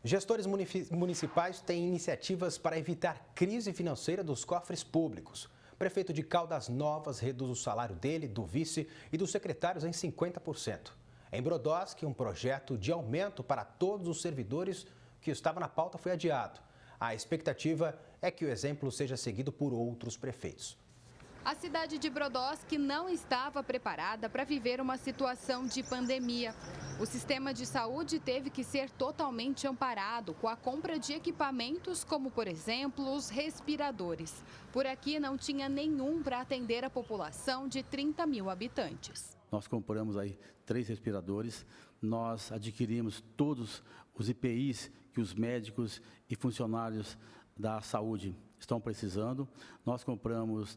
Gestores municipais têm iniciativas para evitar crise financeira dos cofres públicos. O prefeito de Caldas Novas reduz o salário dele, do vice e dos secretários em 50%. Em Brodowski, um projeto de aumento para todos os servidores que estava na pauta foi adiado. A expectativa é que o exemplo seja seguido por outros prefeitos. A cidade de Brodowski não estava preparada para viver uma situação de pandemia. O sistema de saúde teve que ser totalmente amparado com a compra de equipamentos como, por exemplo, os respiradores. Por aqui não tinha nenhum para atender a população de 30 mil habitantes. Nós compramos aí 3 respiradores, nós adquirimos todos os EPIs que os médicos e funcionários da saúde estão precisando. Nós compramos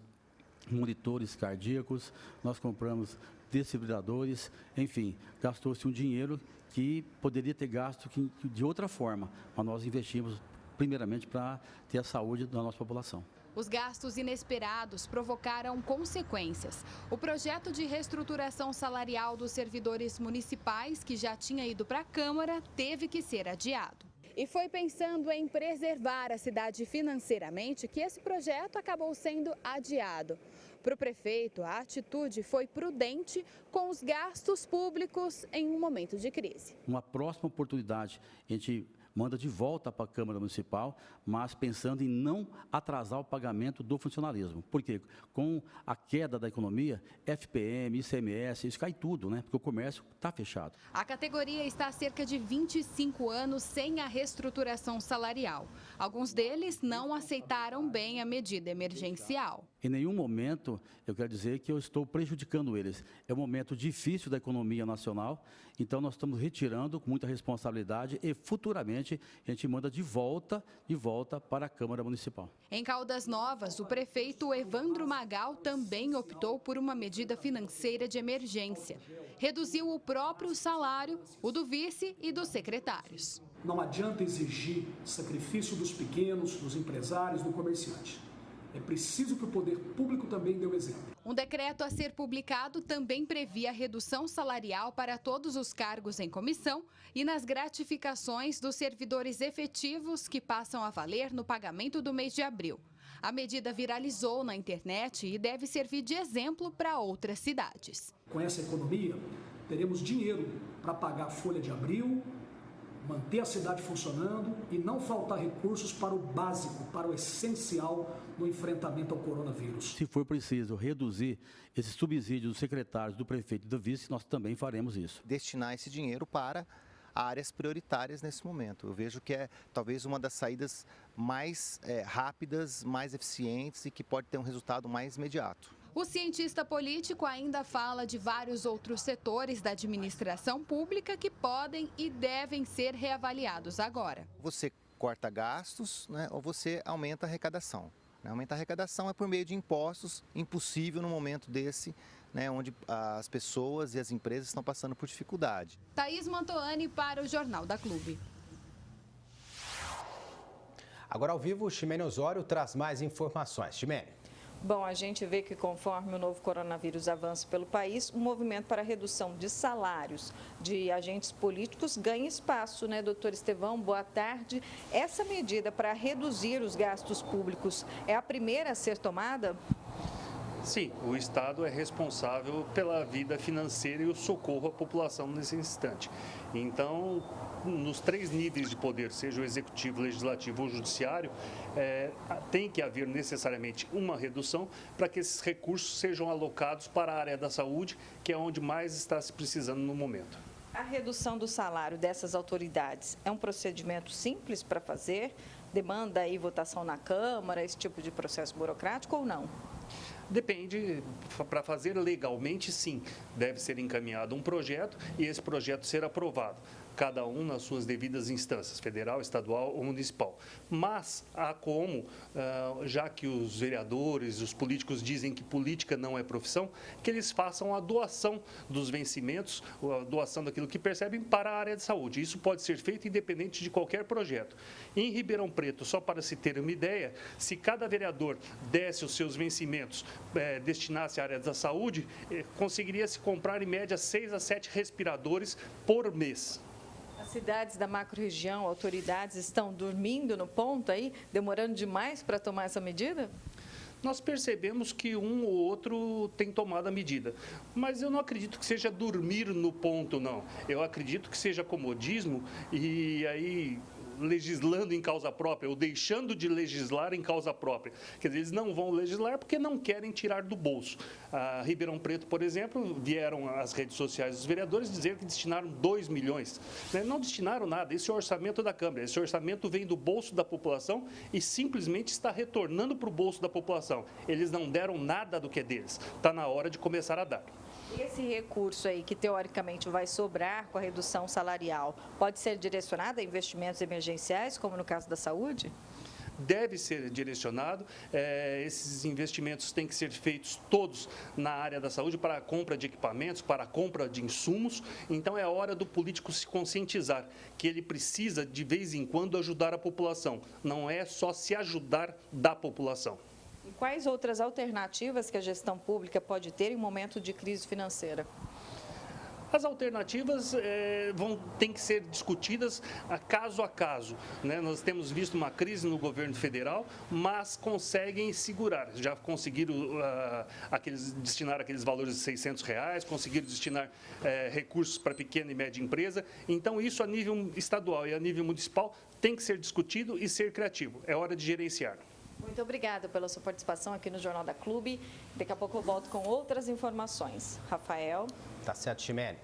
monitores cardíacos, nós compramos desfibriladores, enfim, gastou-se um dinheiro que poderia ter gasto de outra forma, mas nós investimos primeiramente para ter a saúde da nossa população. Os gastos inesperados provocaram consequências. O projeto de reestruturação salarial dos servidores municipais, que já tinha ido para a Câmara, teve que ser adiado. E foi pensando em preservar a cidade financeiramente que esse projeto acabou sendo adiado. Para o prefeito, a atitude foi prudente com os gastos públicos em um momento de crise. Uma próxima oportunidade, a gente manda de volta para a Câmara Municipal, mas pensando em não atrasar o pagamento do funcionalismo. Porque com a queda da economia, FPM, ICMS, isso cai tudo, né? Porque o comércio está fechado. A categoria está há cerca de 25 anos sem a reestruturação salarial. Alguns deles não aceitaram bem a medida emergencial. Em nenhum momento eu quero dizer que eu estou prejudicando eles. É um momento difícil da economia nacional, então nós estamos retirando com muita responsabilidade e futuramente a gente manda de volta para a Câmara Municipal. Em Caldas Novas, o prefeito Evandro Magal também optou por uma medida financeira de emergência. Reduziu o próprio salário, o do vice e dos secretários. Não adianta exigir sacrifício dos pequenos, dos empresários, do comerciante. É preciso que o poder público também dê o exemplo. Um decreto a ser publicado também previa redução salarial para todos os cargos em comissão e nas gratificações dos servidores efetivos que passam a valer no pagamento do mês de abril. A medida viralizou na internet e deve servir de exemplo para outras cidades. Com essa economia, teremos dinheiro para pagar a folha de abril, manter a cidade funcionando e não faltar recursos para o básico, para o essencial no enfrentamento ao coronavírus. Se for preciso reduzir esse subsídio dos secretários, do prefeito e do vice, nós também faremos isso. Destinar esse dinheiro para áreas prioritárias nesse momento. Eu vejo que é talvez uma das saídas mais rápidas, mais eficientes e que pode ter um resultado mais imediato. O cientista político ainda fala de vários outros setores da administração pública que podem e devem ser reavaliados agora. Você corta gastos, né, ou você aumenta a arrecadação. Aumentar a arrecadação é por meio de impostos, impossível no momento desse, né, onde as pessoas e as empresas estão passando por dificuldade. Thaís Mantoani para o Jornal da Clube. Agora ao vivo, Ximene Osório traz mais informações. Ximene. Bom, a gente vê que conforme o novo coronavírus avança pelo país, o movimento para a redução de salários de agentes políticos ganha espaço, né, doutor Estevão? Boa tarde. Essa medida para reduzir os gastos públicos é a primeira a ser tomada? Sim, o Estado é responsável pela vida financeira e o socorro à população nesse instante. Então, nos 3 níveis de poder, seja o executivo, legislativo ou judiciário, tem que haver necessariamente uma redução para que esses recursos sejam alocados para a área da saúde, que é onde mais está se precisando no momento. A redução do salário dessas autoridades é um procedimento simples para fazer? Demanda aí votação na Câmara, esse tipo de processo burocrático ou não? Depende, para fazer legalmente, sim, deve ser encaminhado um projeto e esse projeto ser aprovado, cada um nas suas devidas instâncias, federal, estadual ou municipal. Mas há como, já que os vereadores, os políticos dizem que política não é profissão, que eles façam a doação dos vencimentos, a doação daquilo que percebem para a área de saúde. Isso pode ser feito independente de qualquer projeto. Em Ribeirão Preto, só para se ter uma ideia, se cada vereador desse os seus vencimentos, destinasse à área da saúde, conseguiria se comprar em média 6 a 7 respiradores por mês. As cidades da macro-região, autoridades estão dormindo no ponto aí, demorando demais para tomar essa medida? Nós percebemos que um ou outro tem tomado a medida, mas eu não acredito que seja dormir no ponto, não. Eu acredito que seja comodismo e aí legislando em causa própria ou deixando de legislar em causa própria. Quer dizer, eles não vão legislar porque não querem tirar do bolso. A Ribeirão Preto, por exemplo, vieram às redes sociais dos vereadores dizer que destinaram 2 milhões. Não destinaram nada, esse é o orçamento da Câmara. Esse orçamento vem do bolso da população e simplesmente está retornando para o bolso da população. Eles não deram nada do que é deles. Está na hora de começar a dar. Esse recurso aí, que teoricamente vai sobrar com a redução salarial, pode ser direcionado a investimentos emergenciais, como no caso da saúde? Deve ser direcionado. Esses investimentos têm que ser feitos todos na área da saúde para a compra de equipamentos, para a compra de insumos. Então, é hora do político se conscientizar que ele precisa, de vez em quando, ajudar a população. Não é só se ajudar da população. E quais outras alternativas que a gestão pública pode ter em momento de crise financeira? As alternativas têm que ser discutidas caso a caso. Nós temos visto uma crise no governo federal, mas conseguem segurar. Já conseguiram destinar aqueles valores de R$600, conseguiram destinar recursos para pequena e média empresa. Então, isso a nível estadual e a nível municipal tem que ser discutido e ser criativo. É hora de gerenciar. Muito obrigada pela sua participação aqui no Jornal da Clube. Daqui a pouco eu volto com outras informações. Rafael. Tá certo, Chimene.